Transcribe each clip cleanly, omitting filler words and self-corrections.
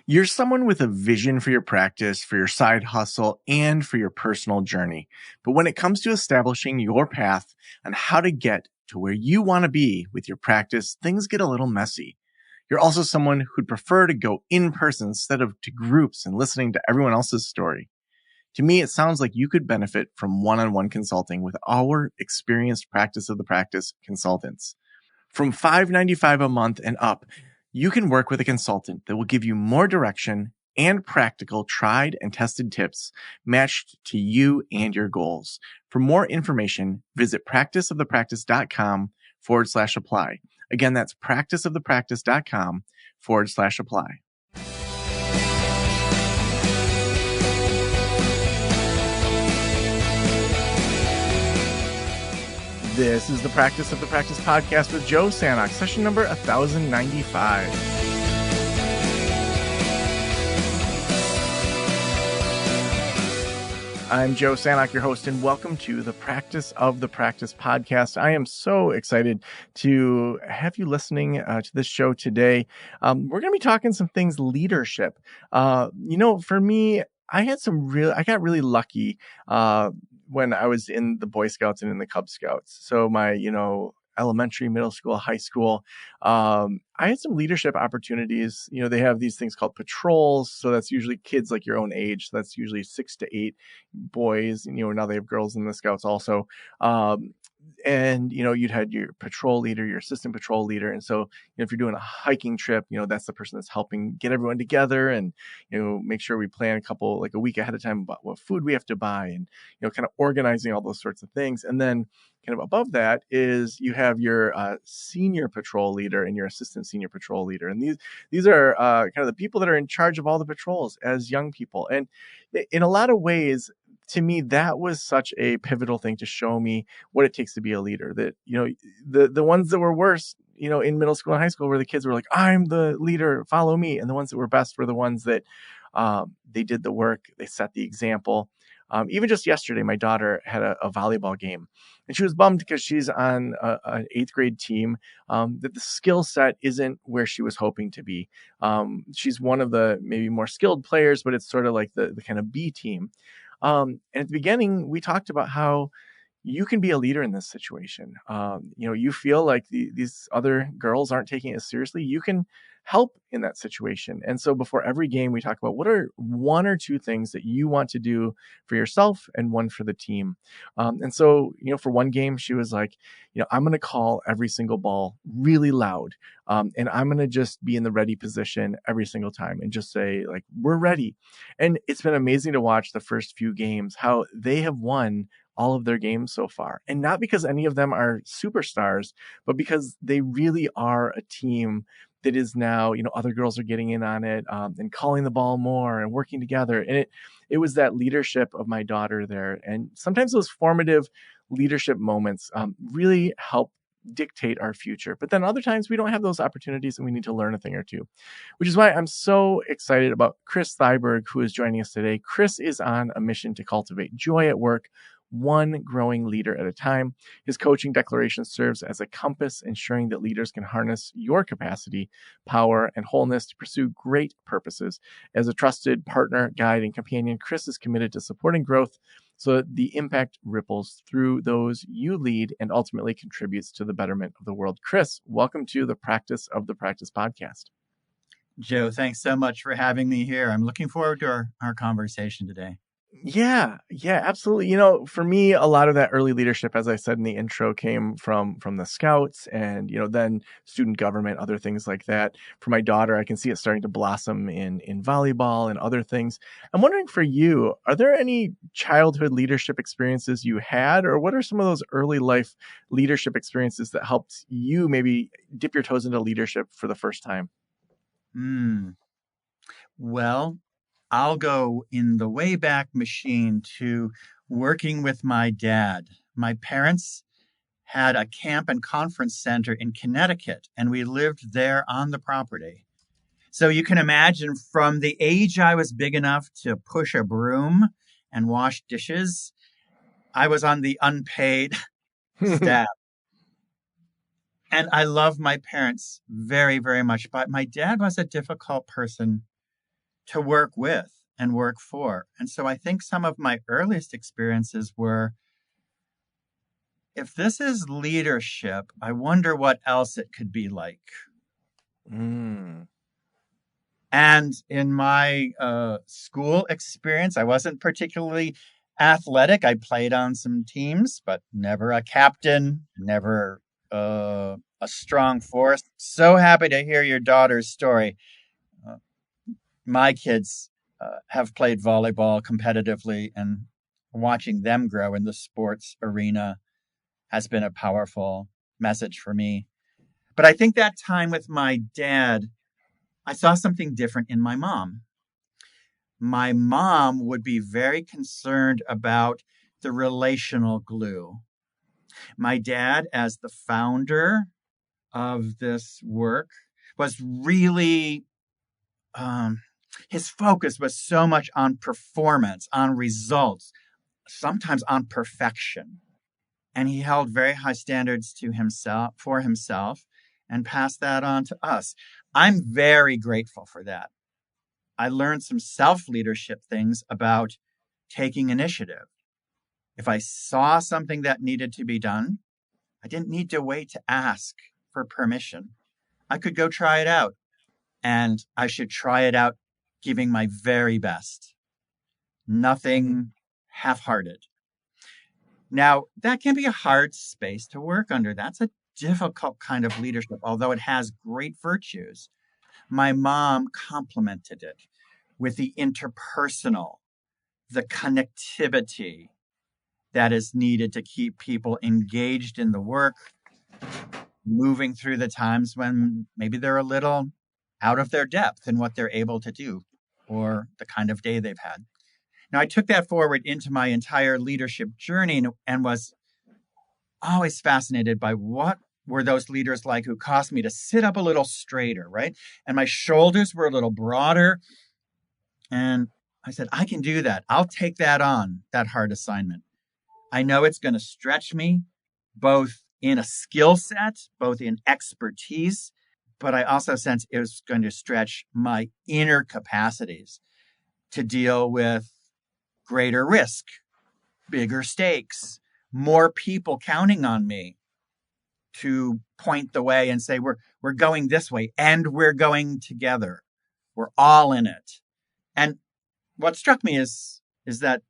You're someone with a vision for your practice, for your side hustle, and for your personal journey. But when it comes to establishing your path on how to get to where you want to be with your practice, things get a little messy. You're also someone who'd prefer to go in person instead of to groups and listening to everyone else's story. To me, it sounds like you could benefit from one-on-one consulting with our experienced practice of the practice consultants. From $5.95 a month and up, you can work with a consultant that will give you more direction and practical tried and tested tips matched to you and your goals. For more information, visit practiceofthepractice.com/apply. Again, that's practiceofthepractice.com/apply. This is the Practice of the Practice podcast with Joe Sanok, session number 1095. I'm Joe Sanok, your host, and welcome to the Practice of the Practice podcast. I am so excited to have you listening to this show today. We're going to be talking some things leadership. For me, I got really lucky when I was in the Boy Scouts and in the Cub Scouts. So my, elementary, middle school, high school, I had some leadership opportunities. They have these things called patrols. So that's usually kids like your own age. So that's usually 6 to 8 boys. Now they have girls in the Scouts also. And you'd had your patrol leader, your assistant patrol leader. And so, if you're doing a hiking trip, that's the person that's helping get everyone together and, make sure we plan a week ahead of time about what food we have to buy and, kind of organizing all those sorts of things. And then kind of above that is you have your senior patrol leader and your assistant senior patrol leader. And these are kind of the people that are in charge of all the patrols as young people. And in a lot of ways, to me, that was such a pivotal thing to show me what it takes to be a leader. That, the ones that were worse, in middle school and high school, where the kids were like, I'm the leader, follow me. And the ones that were best were the ones that they did the work, they set the example. Even just yesterday, my daughter had a volleyball game, and she was bummed because she's on an 8th grade team, that the skill set isn't where she was hoping to be. She's one of the maybe more skilled players, but it's sort of like the kind of B team. And at the beginning, we talked about how you can be a leader in this situation. You feel like these other girls aren't taking it seriously. You can help in that situation. And so before every game, we talk about what are 1 or 2 things that you want to do for yourself and 1 for the team. And so, for one game, she was like, I'm going to call every single ball really loud. And I'm going to just be in the ready position every single time and just say, like, we're ready. And it's been amazing to watch the first few games, how they have won all of their games so far. And not because any of them are superstars, but because they really are a team that is now, other girls are getting in on it, and calling the ball more and working together. And it was that leadership of my daughter there. And sometimes those formative leadership moments really help dictate our future. But then other times we don't have those opportunities and we need to learn a thing or two, which is why I'm so excited about Chris Thyberg, who is joining us today. Chris is on a mission to cultivate joy at work, one growing leader at a time. His coaching declaration serves as a compass, ensuring that leaders can harness your capacity, power, and wholeness to pursue great purposes. As a trusted partner, guide, and companion, Chris is committed to supporting growth so that the impact ripples through those you lead and ultimately contributes to the betterment of the world. Chris, welcome to the Practice of the Practice podcast. Joe, thanks so much for having me here. I'm looking forward to our conversation today. Yeah, absolutely. For me, a lot of that early leadership, as I said in the intro, came from the Scouts and, then student government, other things like that. For my daughter, I can see it starting to blossom in volleyball and other things. I'm wondering for you, are there any childhood leadership experiences you had, or what are some of those early life leadership experiences that helped you maybe dip your toes into leadership for the first time? Well, I'll go in the Wayback Machine to working with my dad. My parents had a camp and conference center in Connecticut, and we lived there on the property. So you can imagine from the age I was big enough to push a broom and wash dishes, I was on the unpaid staff. And I love my parents very, very much, but my dad was a difficult person to work with and work for. And so I think some of my earliest experiences were, if this is leadership, I wonder what else it could be like. Mm. And in my school experience, I wasn't particularly athletic. I played on some teams, but never a captain, never a strong force. So happy to hear your daughter's story. Uh, my kids have played volleyball competitively, and watching them grow in the sports arena has been a powerful message for me. But I think that time with my dad, I saw something different in my mom. My mom would be very concerned about the relational glue. My dad, as the founder of this work, was really, his focus was so much on performance, on results, sometimes on perfection. And he held very high standards to himself, for himself, and passed that on to us. I'm very grateful for that. I learned some self-leadership things about taking initiative. If I saw something that needed to be done, I didn't need to wait to ask for permission. I could go try it out, and I should try it out giving my very best. Nothing half-hearted. Now, that can be a hard space to work under. That's a difficult kind of leadership, although it has great virtues. My mom complemented it with the interpersonal, the connectivity that is needed to keep people engaged in the work, moving through the times when maybe they're a little out of their depth in what they're able to do or the kind of day they've had. Now, I took that forward into my entire leadership journey and was always fascinated by what were those leaders like who caused me to sit up a little straighter, right? And my shoulders were a little broader. And I said, I can do that. I'll take that on, that hard assignment. I know it's going to stretch me both in a skill set, both in expertise, but I also sense it's going to stretch my inner capacities to deal with greater risk, bigger stakes, more people counting on me to point the way and say, we're going this way and we're going together. We're all in it. And what struck me is that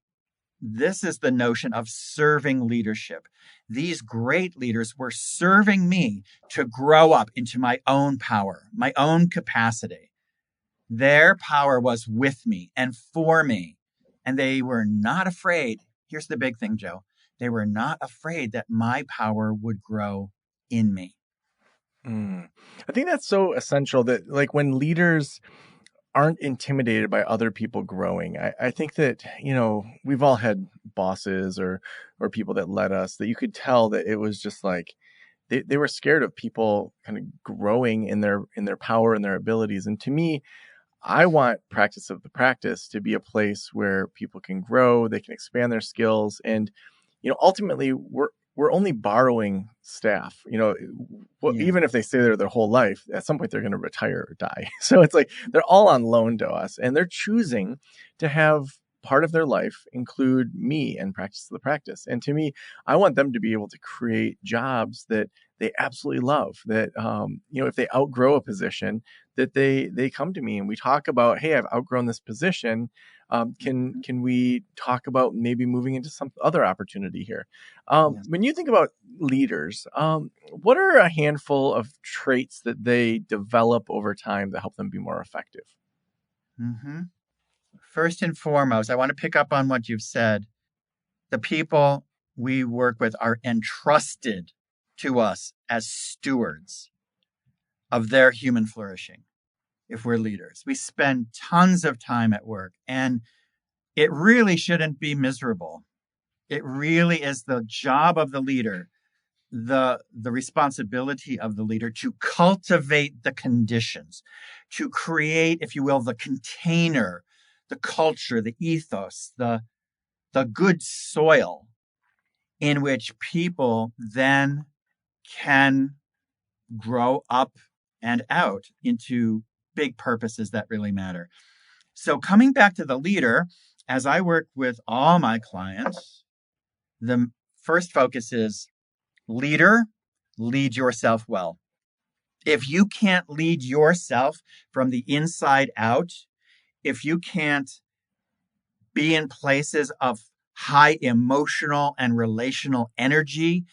this is the notion of serving leadership. These great leaders were serving me to grow up into my own power, my own capacity. Their power was with me and for me. And they were not afraid. Here's the big thing, Joe. They were not afraid that my power would grow in me. I think that's so essential that, like, when leaders aren't intimidated by other people growing, I think that, we've all had bosses or people that led us that you could tell that it was just like they were scared of people kind of growing in their power and their abilities. And to me, I want practice of the practice to be a place where people can grow, they can expand their skills, and ultimately we're only borrowing staff. Even if they stay there their whole life, at some point they're going to retire or die. So it's like they're all on loan to us, and they're choosing to have part of their life include me and practice the practice. And to me, I want them to be able to create jobs that they absolutely love, that if they outgrow a position, that they come to me and we talk about, hey, I've outgrown this position. Can we talk about maybe moving into some other opportunity here? Yes. When you think about leaders, what are a handful of traits that they develop over time that help them be more effective? Mm-hmm. First and foremost, I want to pick up on what you've said. The people we work with are entrusted to us as stewards of their human flourishing. If we're leaders, we spend tons of time at work, and it really shouldn't be miserable. It really is the job of the leader, the responsibility of the leader to cultivate the conditions, to create, if you will, the container, the culture, the ethos, the good soil in which people then can grow up and out into big purposes that really matter. So coming back to the leader, as I work with all my clients, the first focus is leader, lead yourself well. If you can't lead yourself from the inside out, if you can't be in places of high emotional and relational energy,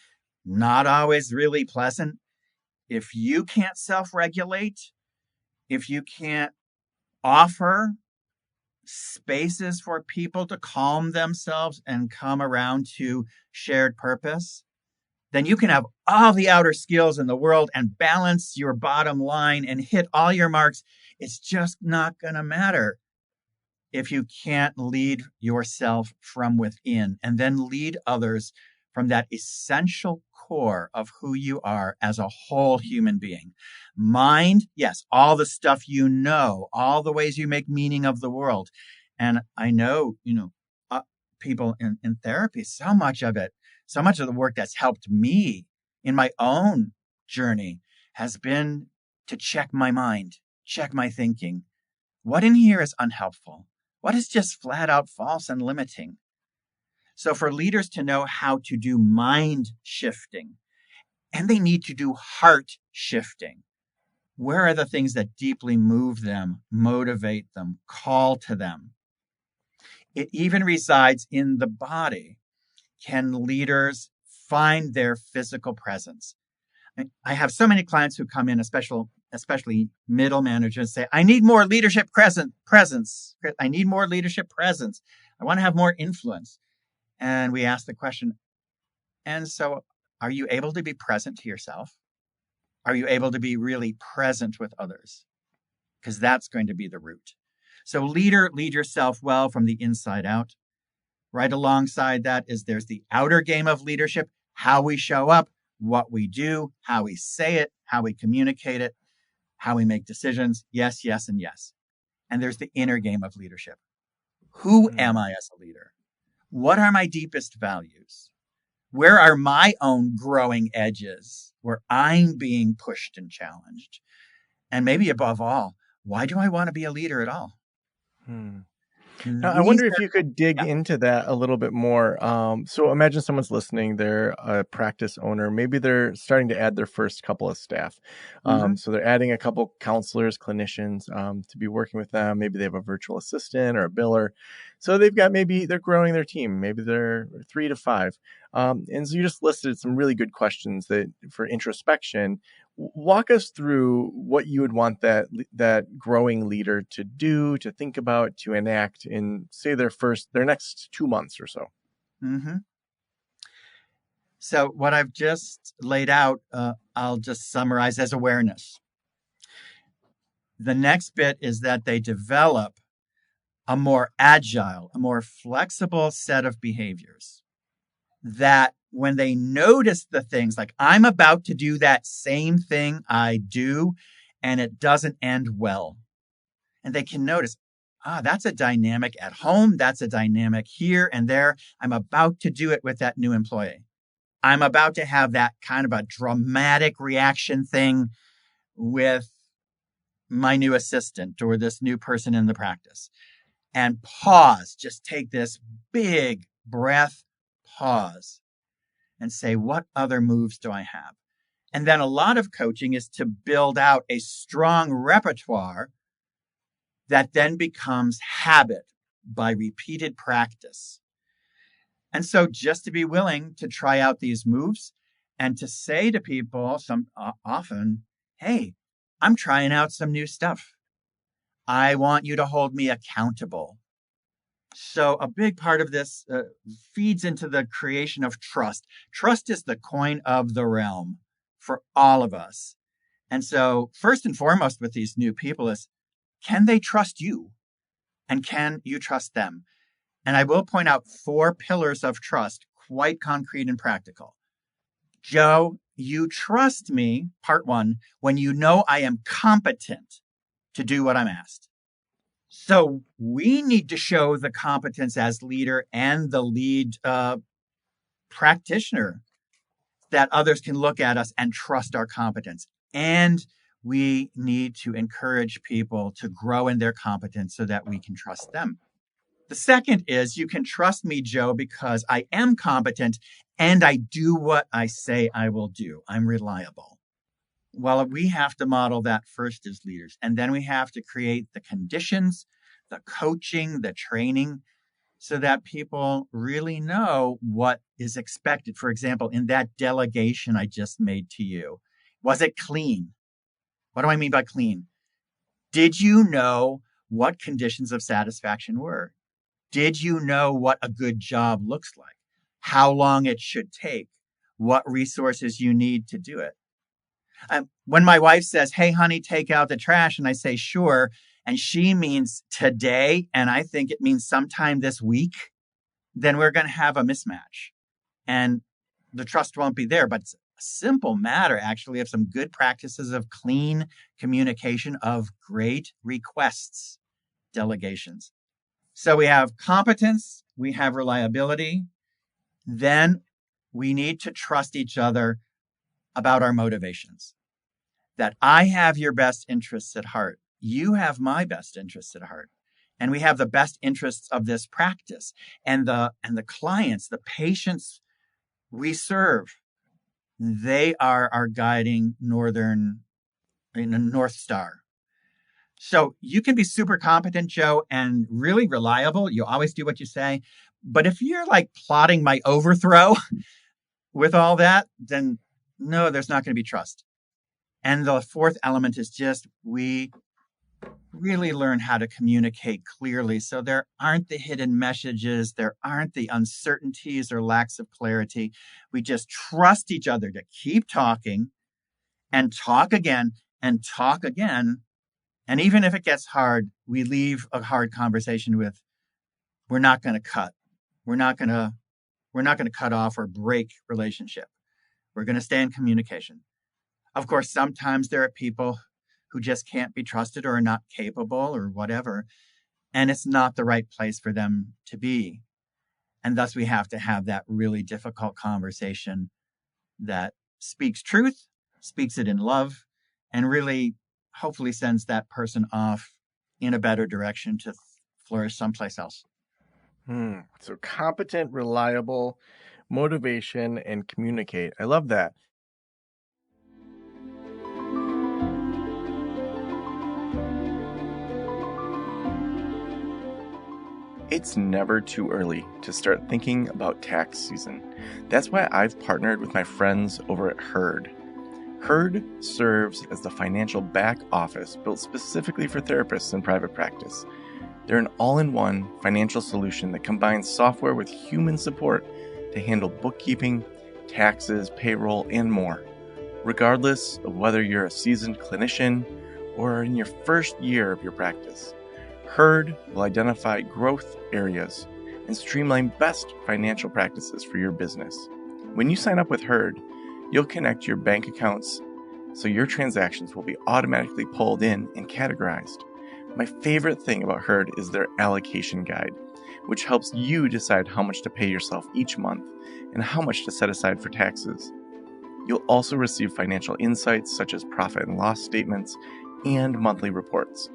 not always really pleasant, if you can't self regulate, if you can't offer spaces for people to calm themselves and come around to shared purpose, then you can have all the outer skills in the world and balance your bottom line and hit all your marks. It's just not going to matter if you can't lead yourself from within and then lead others from that essential core of who you are as a whole human being. Mind, yes, all the stuff you know, all the ways you make meaning of the world. And I know, people in therapy, so much of it, so much of the work that's helped me in my own journey has been to check my mind, check my thinking. What in here is unhelpful? What is just flat out false and limiting? So for leaders to know how to do mind shifting, and they need to do heart shifting. Where are the things that deeply move them, motivate them, call to them? It even resides in the body. Can leaders find their physical presence? I have so many clients who come in, especially middle managers, say, I need more leadership presence. I need more leadership presence. I want to have more influence. And we ask the question, and so are you able to be present to yourself? Are you able to be really present with others? Because that's going to be the root. So leader, lead yourself well from the inside out. Right alongside that is there's the outer game of leadership, how we show up, what we do, how we say it, how we communicate it, how we make decisions. Yes, yes, and yes. And there's the inner game of leadership. Who am I as a leader? What are my deepest values? Where are my own growing edges where I'm being pushed and challenged? And maybe above all, why do I want to be a leader at all? Hmm. Now, I These wonder if are, you could dig yeah. into that a little bit more. So imagine someone's listening, they're a practice owner. Maybe they're starting to add their first couple of staff. Mm-hmm. So they're adding a couple counselors, clinicians to be working with them. Maybe they have a virtual assistant or a biller. So maybe they're growing their team. Maybe they're 3 to 5. And so you just listed some really good questions for introspection. Walk us through what you would want that growing leader to do, to think about, to enact in, say, their next 2 months or so. Mm-hmm. So what I've just laid out, I'll just summarize as awareness. The next bit is that they develop a more agile, a more flexible set of behaviors that when they notice the things like I'm about to do that same thing I do and it doesn't end well. And they can notice, that's a dynamic at home. That's a dynamic here and there. I'm about to do it with that new employee. I'm about to have that kind of a dramatic reaction thing with my new assistant or this new person in the practice. And pause, just take this big breath, pause, and say, what other moves do I have? And then a lot of coaching is to build out a strong repertoire that then becomes habit by repeated practice. And so just to be willing to try out these moves and to say to people often, hey, I'm trying out some new stuff. I want you to hold me accountable. So a big part of this feeds into the creation of trust. Trust is the coin of the realm for all of us. And so first and foremost with these new people is, can they trust you? And can you trust them? And I will point out 4 pillars of trust, quite concrete and practical. Joe, you trust me, part 1, when you know I am competent to do what I'm asked. So we need to show the competence as leader and the lead practitioner that others can look at us and trust our competence. And we need to encourage people to grow in their competence so that we can trust them. The second is you can trust me, Joe, because I am competent and I do what I say I will do. I'm reliable. Well, we have to model that first as leaders, and then we have to create the conditions, the coaching, the training, so that people really know what is expected. For example, in that delegation I just made to you, was it clean? What do I mean by clean? Did you know what conditions of satisfaction were? Did you know what a good job looks like? How long it should take? What resources you need to do it? When my wife says, "Hey, honey, take out the trash," and I say, "Sure," and she means today, and I think it means sometime this week, then we're going to have a mismatch and the trust won't be there. But it's a simple matter, actually, of some good practices of clean communication, of great requests, delegations. So we have competence, we have reliability. Then we need to trust each other about our motivations. That I have your best interests at heart. You have my best interests at heart. And we have the best interests of this practice and the clients, the patients we serve. They are our guiding North Star. So you can be super competent, Joe, and really reliable. You always do what you say. But if you're like plotting my overthrow with all that, then no, there's not going to be trust. And the fourth element is just we really learn how to communicate clearly. So there aren't the hidden messages. There aren't the uncertainties or lacks of clarity. We just trust each other to keep talking and talk again and talk again. And even if it gets hard, we leave a hard conversation with, we're not going to cut. We're not going to cut off or break relationship. We're going to stay in communication. Of course, sometimes there are people who just can't be trusted or are not capable or whatever, and it's not the right place for them to be. And thus we have to have that really difficult conversation that speaks truth, speaks it in love, and really hopefully sends that person off in a better direction to flourish someplace else. So competent, reliable, motivation, and communicate. I love that. It's never too early to start thinking about tax season. That's why I've partnered with my friends over at Herd. Herd serves as the financial back office built specifically for therapists in private practice. They're an all-in-one financial solution that combines software with human support to handle bookkeeping, taxes, payroll, and more. Regardless of whether you're a seasoned clinician or are in your first year of your practice, Herd will identify growth areas and streamline best financial practices for your business. When you sign up with Herd, you'll connect your bank accounts so your transactions will be automatically pulled in and categorized. My favorite thing about Herd is their allocation guide, which helps you decide how much to pay yourself each month and how much to set aside for taxes. You'll also receive financial insights such as profit and loss statements and monthly reports.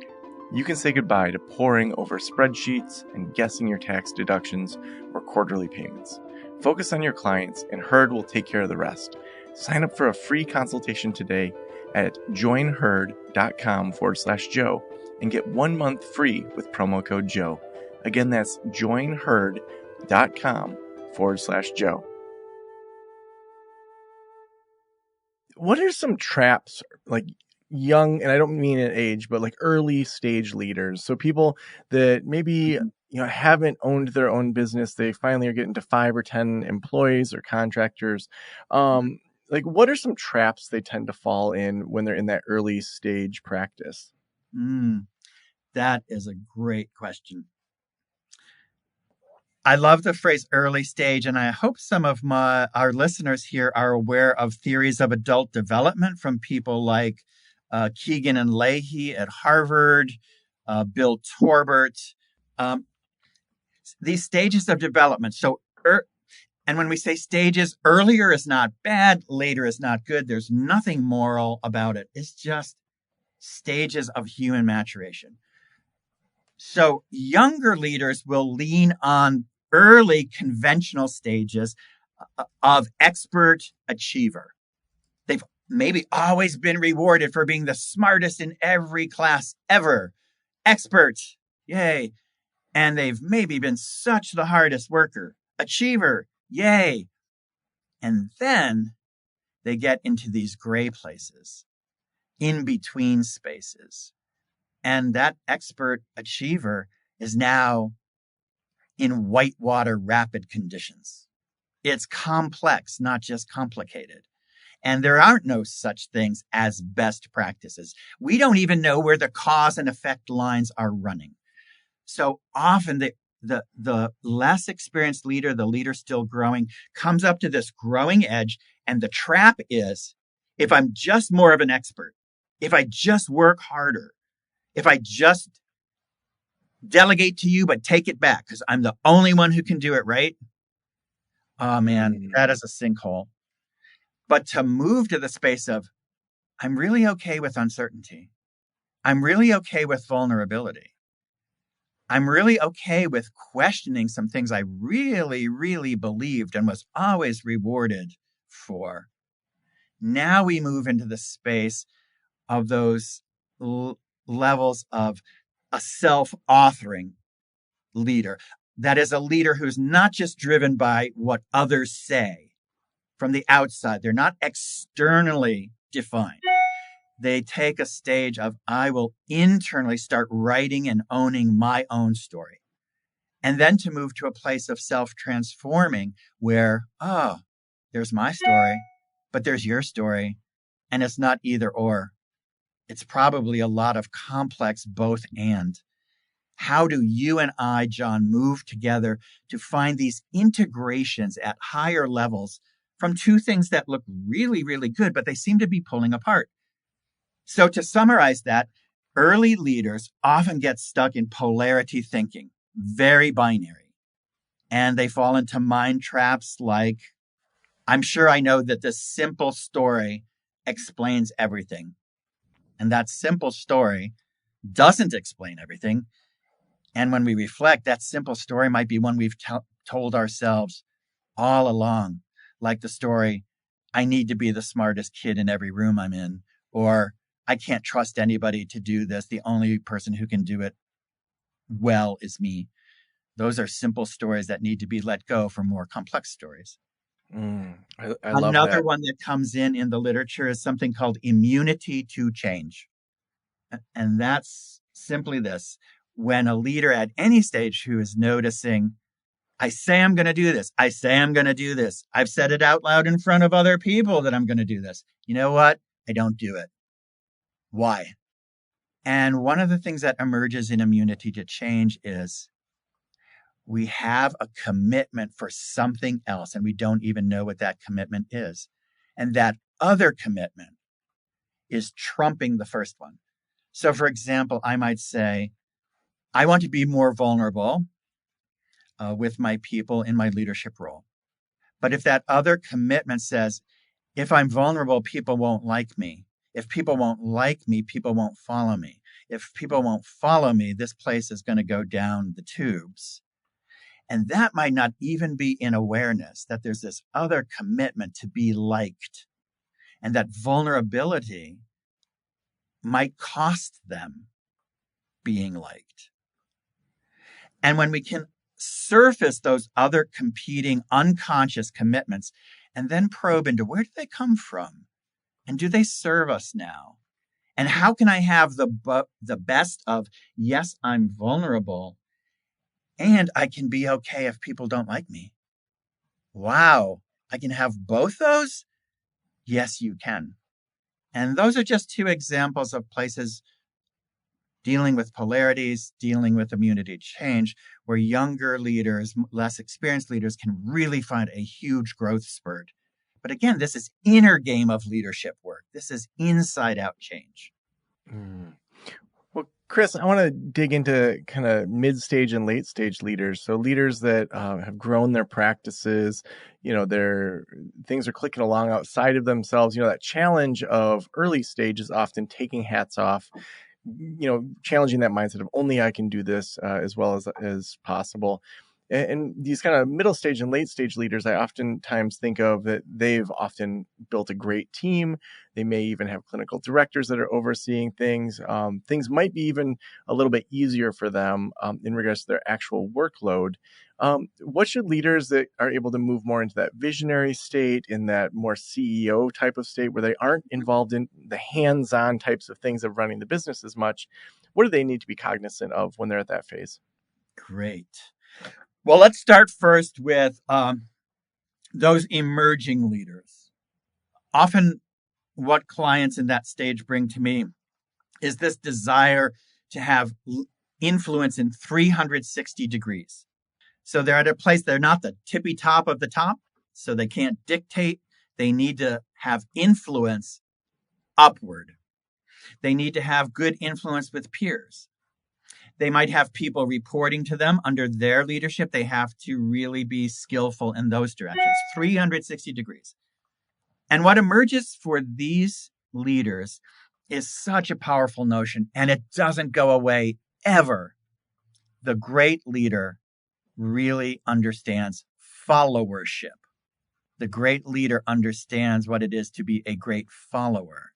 You can say goodbye to poring over spreadsheets and guessing your tax deductions or quarterly payments. Focus on your clients, and Herd will take care of the rest. Sign up for a free consultation today at joinherd.com/Joe and get 1 month free with promo code Joe. Again, that's joinherd.com/Joe. What are some traps, like young, and I don't mean in age, but like early stage leaders? So people that maybe haven't owned their own business, they finally are getting to 5 or 10 employees or contractors. Like what are some traps they tend to fall in when they're in that early stage practice? That is a great question. I love the phrase early stage, and I hope some of our listeners here are aware of theories of adult development from people like Keegan and Leahy at Harvard, Bill Torbert. These stages of development. And when we say stages, earlier is not bad, later is not good. There's nothing moral about it. It's just stages of human maturation. So younger leaders will lean on early conventional stages of expert achiever. They've maybe always been rewarded for being the smartest in every class ever. Expert, yay. And they've maybe been such the hardest worker. Achiever, yay. And then they get into these gray places, in between spaces. And that expert achiever is now in whitewater rapid conditions. It's complex, not just complicated. And there aren't no such things as best practices. We don't even know where the cause and effect lines are running. So often the less experienced leader, the leader still growing, comes up to this growing edge. And the trap is, if I'm just more of an expert, if I just work harder, if I just delegate to you, but take it back because I'm the only one who can do it right. Oh man, that is a sinkhole. But to move to the space of, I'm really okay with uncertainty. I'm really okay with vulnerability. I'm really okay with questioning some things I really, really believed and was always rewarded for. Now we move into the space of those levels of a self-authoring leader. That is a leader who's not just driven by what others say from the outside. They're not externally defined. They take a stage of, I will internally start writing and owning my own story. And then to move to a place of self-transforming where, oh, there's my story, but there's your story. And it's not either or. It's probably a lot of complex both and. How do you and I, John, move together to find these integrations at higher levels from two things that look really, really good, but they seem to be pulling apart? So to summarize that, early leaders often get stuck in polarity thinking, very binary. And they fall into mind traps like, I'm sure I know that this simple story explains everything. And that simple story doesn't explain everything. And when we reflect, that simple story might be one we've told ourselves all along, like the story, I need to be the smartest kid in every room I'm in, or I can't trust anybody to do this. The only person who can do it well is me. Those are simple stories that need to be let go for more complex stories. I love Another that. one that comes in the literature is something called immunity to change. And that's simply this. When a leader at any stage who is noticing, I say I'm going to do this. I say I'm going to do this. I've said it out loud in front of other people that I'm going to do this. You know what? I don't do it. Why? And one of the things that emerges in immunity to change is we have a commitment for something else, and we don't even know what that commitment is. And that other commitment is trumping the first one. So, for example, I might say, I want to be more vulnerable with my people in my leadership role. But if that other commitment says, if I'm vulnerable, people won't like me. If people won't like me, people won't follow me. If people won't follow me, this place is going to go down the tubes. And that might not even be in awareness that there's this other commitment to be liked. And that vulnerability might cost them being liked. And when we can surface those other competing unconscious commitments and then probe into where do they come from? And do they serve us now? And how can I have the best of, yes, I'm vulnerable, and I can be okay if people don't like me? Wow, I can have both those? Yes, you can. And those are just two examples of places dealing with polarities, dealing with immunity change, where younger leaders, less experienced leaders can really find a huge growth spurt. But again, this is inner game of leadership work. This is inside out change. Well, Chris, I want to dig into kind of mid-stage and late-stage leaders. So leaders that have grown their practices, their things are clicking along outside of themselves. That challenge of early stage is often taking hats off, challenging that mindset of only I can do this as well as possible. And these kind of middle stage and late stage leaders, I oftentimes think of that they've often built a great team. They may even have clinical directors that are overseeing things. Things might be even a little bit easier for them in regards to their actual workload. What should leaders that are able to move more into that visionary state, in that more CEO type of state where they aren't involved in the hands-on types of things of running the business as much, what do they need to be cognizant of when they're at that phase? Great. Well, let's start first with those emerging leaders. Often what clients in that stage bring to me is this desire to have influence in 360 degrees. So they're at a place, they're not the tippy top of the top, so they can't dictate. They need to have influence upward. They need to have good influence with peers. They might have people reporting to them under their leadership. They have to really be skillful in those directions, 360 degrees. And what emerges for these leaders is such a powerful notion, and it doesn't go away ever. The great leader really understands followership. The great leader understands what it is to be a great follower.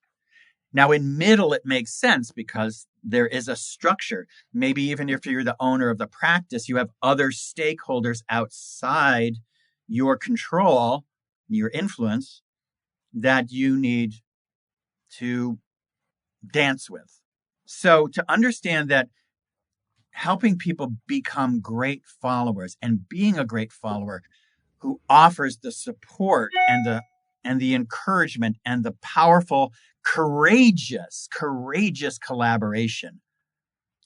Now, in middle, it makes sense because there is a structure. Maybe even if you're the owner of the practice, you have other stakeholders outside your control, your influence, that you need to dance with. So to understand that helping people become great followers and being a great follower who offers the support and the encouragement and the powerful, courageous collaboration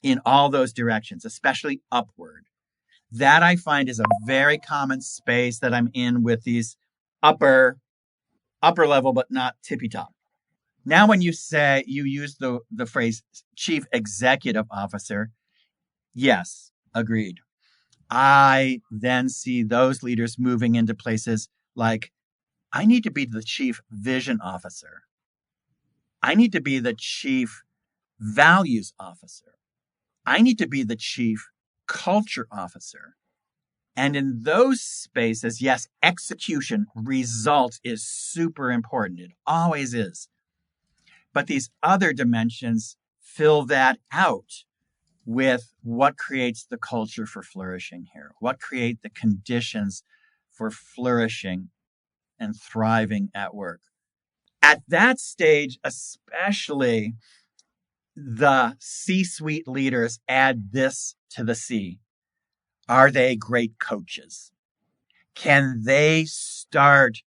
in all those directions, especially upward. That I find is a very common space that I'm in with these upper level, but not tippy top. Now, when you use the phrase chief executive officer, yes, agreed. I then see those leaders moving into places like, I need to be the chief vision officer. I need to be the chief values officer. I need to be the chief culture officer. And in those spaces, yes, execution, result is super important. It always is. But these other dimensions fill that out with what creates the culture for flourishing here, what create the conditions for flourishing and thriving at work. At that stage, especially, the C-suite leaders add this to the C. Are they great coaches? Can they start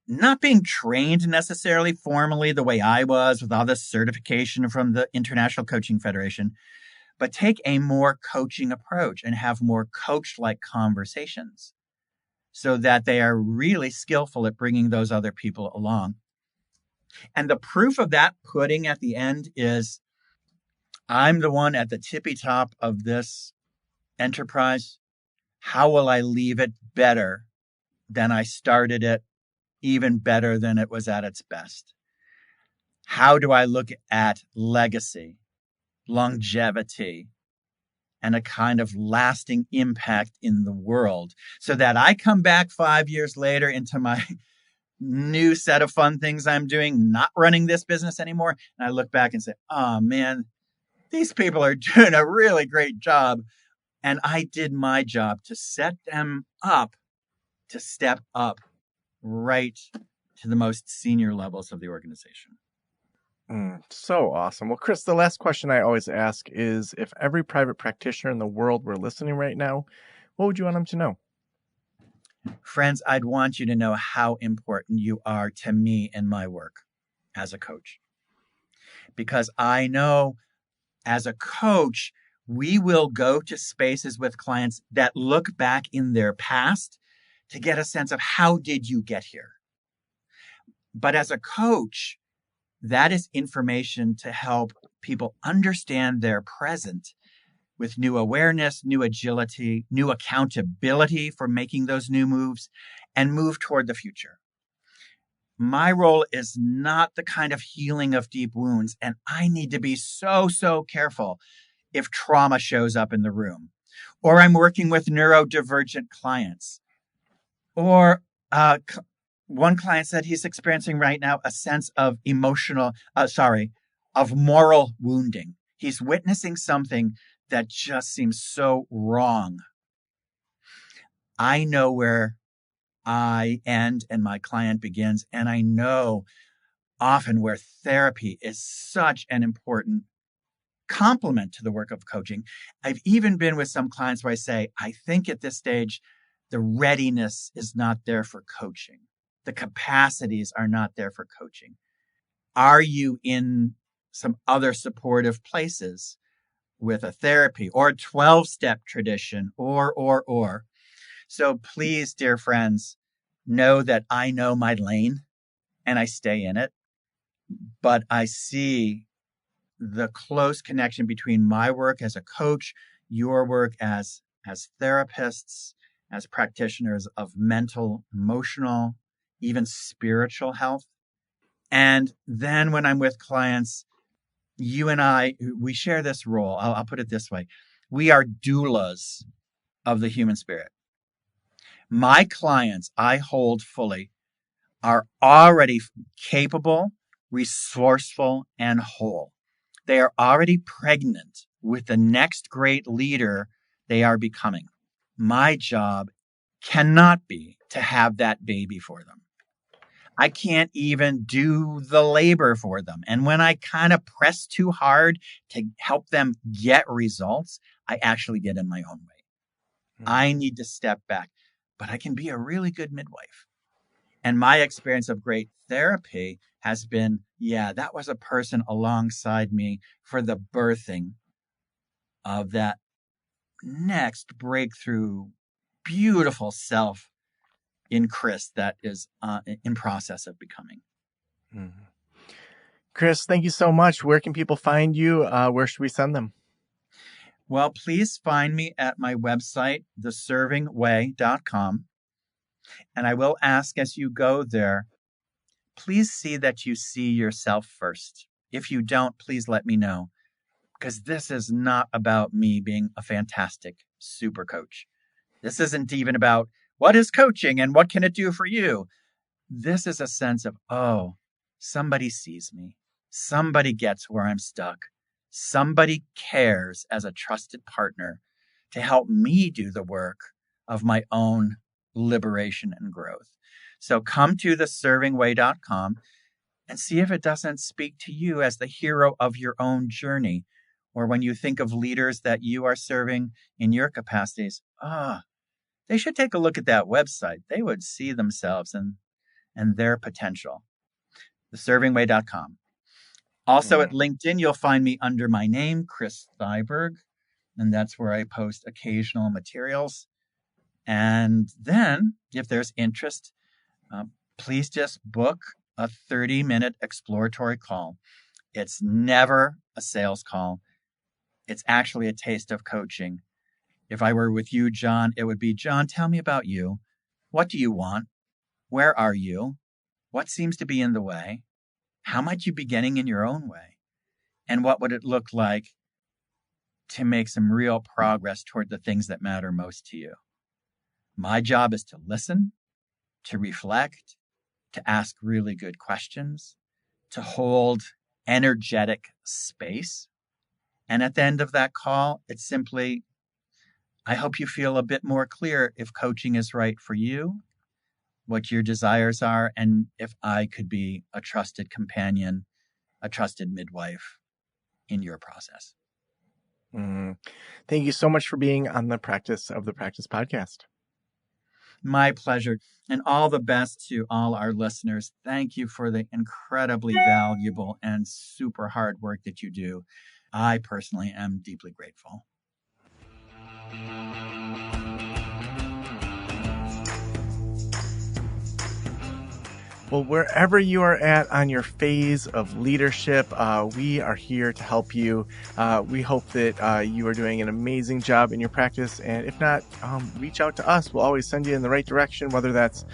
not being trained necessarily formally the way I was with all this certification from the International Coaching Federation, but take a more coaching approach and have more coach-like conversations so that they are really skillful at bringing those other people along. And the proof of that pudding at the end is, I'm the one at the tippy top of this enterprise. How will I leave it better than I started it, even better than it was at its best? How do I look at legacy, longevity, and a kind of lasting impact in the world so that I come back 5 years later into my new set of fun things I'm doing, not running this business anymore, and I look back and say, oh man, these people are doing a really great job. And I did my job to set them up to step up right to the most senior levels of the organization. So awesome. Well, Chris, the last question I always ask is, if every private practitioner in the world were listening right now, what would you want them to know? Friends, I'd want you to know how important you are to me in my work as a coach. Because I know as a coach, we will go to spaces with clients that look back in their past to get a sense of how did you get here? But as a coach, that is information to help people understand their present with new awareness, new agility, new accountability for making those new moves, and move toward the future. My role is not the kind of healing of deep wounds, and I need to be so careful if trauma shows up in the room, or I'm working with neurodivergent clients, or one client said he's experiencing right now a sense of of moral wounding. He's witnessing something that just seems so wrong. I know where I end and my client begins, and I know often where therapy is such an important complement to the work of coaching. I've even been with some clients where I say, I think at this stage, the readiness is not there for coaching. The capacities are not there for coaching. Are you in some other supportive places with a therapy or a 12-step tradition or? So please, dear friends, know that I know my lane and I stay in it, but I see the close connection between my work as a coach, your work as therapists, as practitioners of mental, emotional, even spiritual health. And then when I'm with clients, you and I, we share this role. I'll put it this way. We are doulas of the human spirit. My clients I hold fully are already capable, resourceful, and whole. They are already pregnant with the next great leader they are becoming. My job cannot be to have that baby for them. I can't even do the labor for them. And when I kind of press too hard to help them get results, I actually get in my own way. I need to step back, but I can be a really good midwife. And my experience of great therapy has been, that was a person alongside me for the birthing of that next breakthrough, beautiful self in Chris that is in process of becoming. Mm-hmm. Chris, thank you so much. Where can people find you? Where should we send them? Well, please find me at my website, theservingway.com. And I will ask as you go there, please see that you see yourself first. If you don't, please let me know, because this is not about me being a fantastic super coach. This isn't even about what is coaching and what can it do for you. This is a sense of, somebody sees me. Somebody gets where I'm stuck. Somebody cares as a trusted partner to help me do the work of my own liberation and growth. So come to theservingway.com and see if it doesn't speak to you as the hero of your own journey, or when you think of leaders that you are serving in your capacities, they should take a look at that website. They would see themselves and their potential. Theservingway.com. Also at LinkedIn, you'll find me under my name, Chris Thyberg, and that's where I post occasional materials. And then, if there's interest, please just book a 30-minute exploratory call. It's never a sales call. It's actually a taste of coaching. If I were with you, John, it would be, John, tell me about you. What do you want? Where are you? What seems to be in the way? How might you be getting in your own way? And what would it look like to make some real progress toward the things that matter most to you? My job is to listen, to reflect, to ask really good questions, to hold energetic space. And at the end of that call, it's simply, I hope you feel a bit more clear if coaching is right for you, what your desires are, and if I could be a trusted companion, a trusted midwife in your process. Thank you so much for being on the Practice of the Practice podcast. My pleasure. And all the best to all our listeners. Thank you for the incredibly valuable and super hard work that you do. I personally am deeply grateful. Well, wherever you are at on your phase of leadership, we are here to help you. We hope that you are doing an amazing job in your practice. And if not, reach out to us. We'll always send you in the right direction, whether that's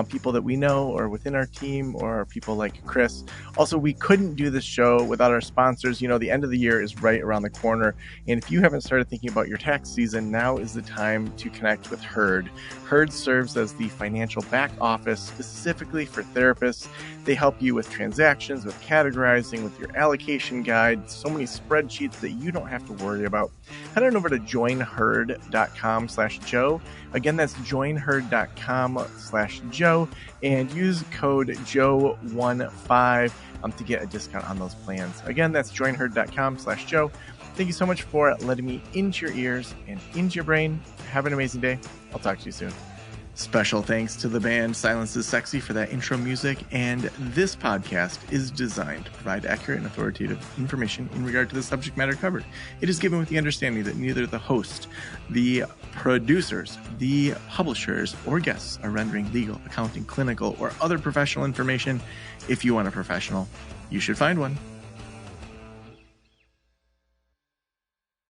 people that we know or within our team or people like Chris. Also, we couldn't do this show without our sponsors. You know, the end of the year is right around the corner. And if you haven't started thinking about your tax season, now is the time to connect with Herd. Herd serves as the financial back office specifically for therapists. They help you with transactions, with categorizing, with your allocation guide, so many spreadsheets that you don't have to worry about. Head on over to joinherd.com/Joe. Again, that's joinherd.com/Joe, and use code Joe15 to get a discount on those plans. Again, that's joinherd.com/Joe. Thank you so much for letting me into your ears and into your brain. Have an amazing day. I'll talk to you soon. Special thanks to the band Silence is Sexy for that intro music, and this podcast is designed to provide accurate and authoritative information in regard to the subject matter covered. It is given with the understanding that neither the host, the producers, the publishers, or guests are rendering legal, accounting, clinical, or other professional information. If you want a professional, you should find one.